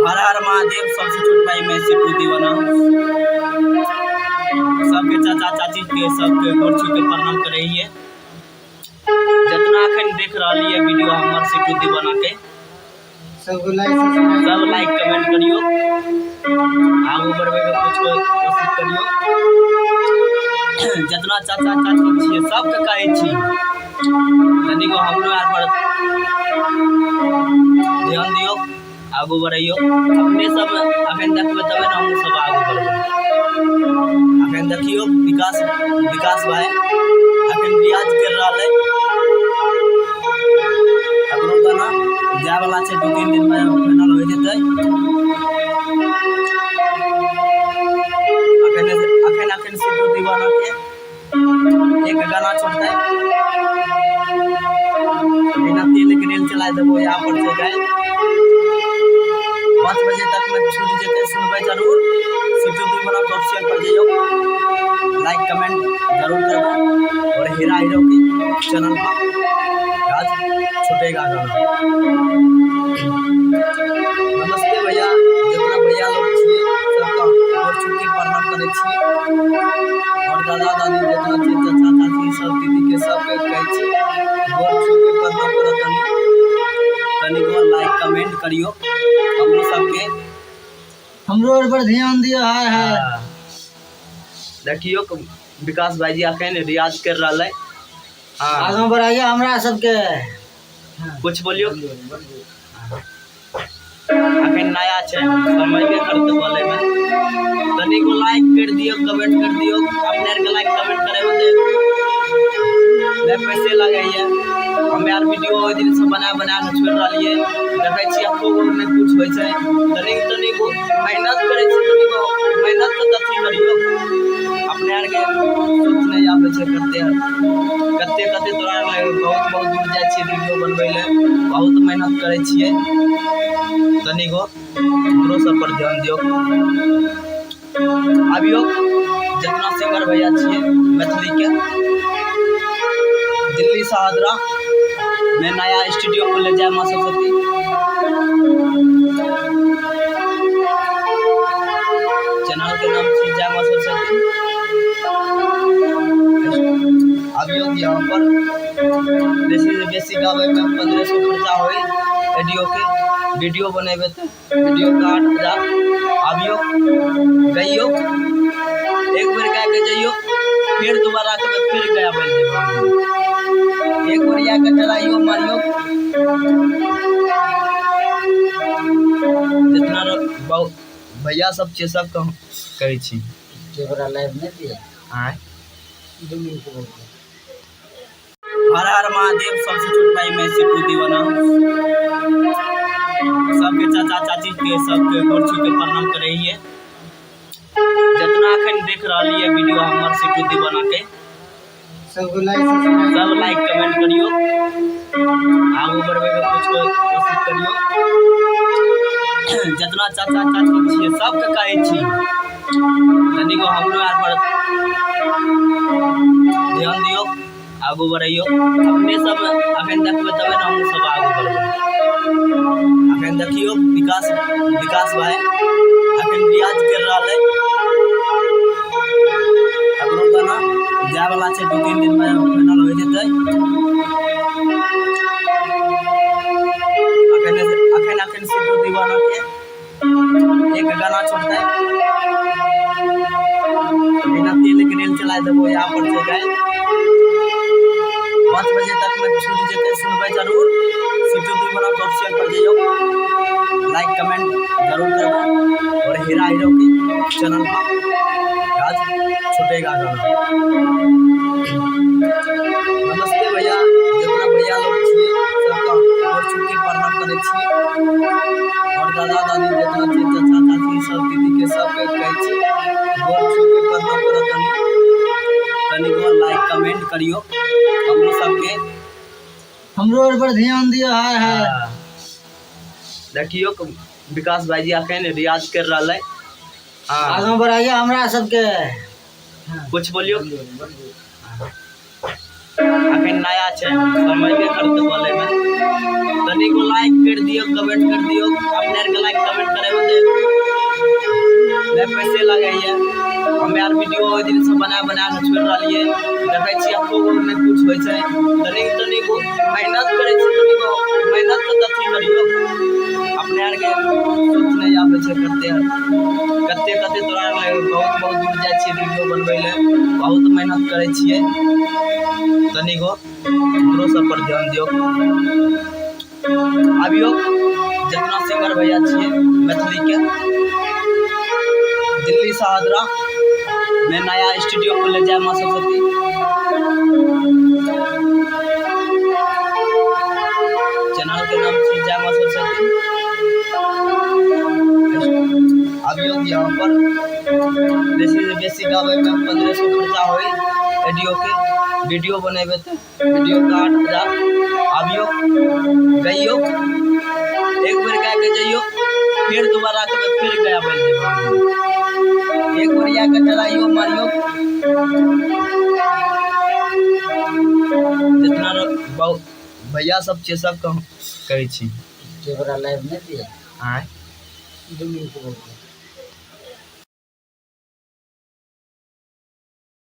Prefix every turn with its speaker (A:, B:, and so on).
A: हर हर महादेव। सबसे छोट भाई मैं सिद्धू दीवाना सबके चाचा चाची के सबके गोर छू के प्रणाम करे हिए। जितना अखन देख रहा है वीडियो हमार सिद्धू दीवाना के सब लाइक कमेंट करियो, आगू बढ़वे के कुछ कोशिश करियो। जितना चाचा चाची छिए सबके कहे छी तनी को हमरो यार पर ध्यान दियो, आगू बढ़ियो। अपने सब अखन देखबे तबे ना हम सब आगू बढ़बे। अखन देखियो विकास भाई अखन रियाज कर रहा है। अपनो गाना जाए वाला छे 2-3 दिन में फाइनल हो जते। अखन सिद्धू दीवाना के एक गाना छोड़ता है बिना तेल के रेल चला देबो यहाँ पर से गाय 5 बजे तक में छूट जेते। सुनबे जरूर सिद्धू दीवाना ऑफिशियल पर जाइयो, लाइक कमेंट जरूर करबो और हीरा हीरो के चैनल पर आज छूटेगा गाना। नमस्ते भैया, जितना भैया लोग छिए सबका गोर छू के प्रणाम करे छी और दादा दादी जितना छे चाचा चाची सब दीदी के सबके कहै छी गोर छू के प्रणाम करत तनी को लाइक कमेंट करियो। हमरो सबके हमरो पर ध्यान दियो। हाय देखियो विकास भाईजी अखन रियाज कर रहा है। आगे बढ़ाइए हमरा सबके कुछ बोलियो। अखन नया छे समझबे करते बोले में तनी को लाइक कर दियो, कमेंट कर दियो। अपने के लाइक कमेंट करे होते मैं पैसे लगाइए। हम यार वीडियो दिन से बना के छोड़ रहिए देखे छी आपको में कुछ होय छै तनी को मेहनत करे छी, तनी को मेहनत तो कथी करियो। अपने यार के सोच नहीं आवे छै कते तोरा बहुत दूर जाय छी वीडियो बनबै ले, बहुत मेहनत करे छिए। तनी को हमरो सब पर ध्यान दियो। अभियो जितना सिंगर भैया छिए मैथिली के दिल्ली सहादरा में नया स्टूडियो खोले जय मां सरस्वती। चैनल के नाम छे जय मां सरस्वती। अभियो यहाँ पर बेसी गावे में 1500 खर्चा होई वीडियो बनेबे तो वीडियो का 8000। अभियो गइयो एक बेर गा के जइयो फिर दोबारा के फिर गया बोल देबो। एक बार या के चलाइयो मारियो जितना भैया सब छे सब कहै छी कैमरा लाइव नहीं दिया। हां हर हर महादेव। सबसे छोट भाई मैं सिद्धू दीवाना सबके चाचा चाची के सबके गोर छू के प्रणाम करे हिए। जितना अखन देख रहा है वीडियो हमार सिद्धू दीवाना के सब लाइक कमेंट करियो, आगू बढ़वे के कुछ कोशिश करियो। जितना चाचा चाची छिए सबके कहै छी तनी को हमरो यार पर ध्यान दियो, आगू बढ़ियो। अपने सब अखन देखबे तबे ना हम सब आगू बढ़बे। अखन देखियो विकास भाई अखन रियाज कर रहा है। अपनो गाना जाए वाला छे 2-3 दिन में फाइनल हो जते। अखन सिद्धू दीवाना के एक गाना छोड़ता है बिना तेल के रेल चला देबो यहाँ पर से गाय 5 बजे तक में छूट जेते। सुनबे जरूर सिद्धू दीवाना ऑफिशियल पर जाइयो, लाइक कमेंट जरूर करबो और हीरा हीरो के चैनल पर आज छूटेगा गाना। नमस्ते भैया, जितना भैया लोग छिए सबका गोर छू के प्रणाम करे छी और दादा दादी जितना छे चाचा चाची सब दीदी के सबके कहै छी गोर छू के प्रणाम करत तनी को लाइक कमेंट करियो। हमरो सबके हमरो पर ध्यान दियो। हाय देखियो विकास भाईजी अखन रियाज कर रहा है। आगे बढ़ाइए हमरा सबके कुछ बोलियो। अखन नया छे समझबे करते बोले में तनी को लाइक कर दियो, कमेंट कर दियो। अपने के लाइक कमेंट करे होते मैं पैसे लगाइए। हम यार वीडियो ओइ दिन से बना के छोड़ रहिए। देखे छी आपको में कुछ होय छै, तनी को मेहनत करे छी, तनी को मेहनत के अथी करियो। अपने यार के सोच नहीं आवे छै कते तोरा बहुत दूर जाय छी वीडियो बनबै ले, बहुत मेहनत करे छिए। तनी को हमरो सब पर ध्यान दियो। अभियो जितना सिंगर भैया छिए मैथिली के, दिल्ली सहादरा में नया स्टूडियो खोले जय मां सरस्वती। चैनल के नाम छै जय मां सरस्वती। अभियो यहाँ पर बेसी से बेसी गावे में 1500 खर्चा होई। वीडियो बनेबे तो वीडियो का 8000। अभियो गइयो एक बेर गा के जइयो, फिर दोबारा के फिर गया बन जेबो। एक बार या के चलाइयो मारियो, जितना भैया सब छे सब कह छी
B: कैमरा लाइव नहीं दिया
A: आय।
B: 2 मिनट बोल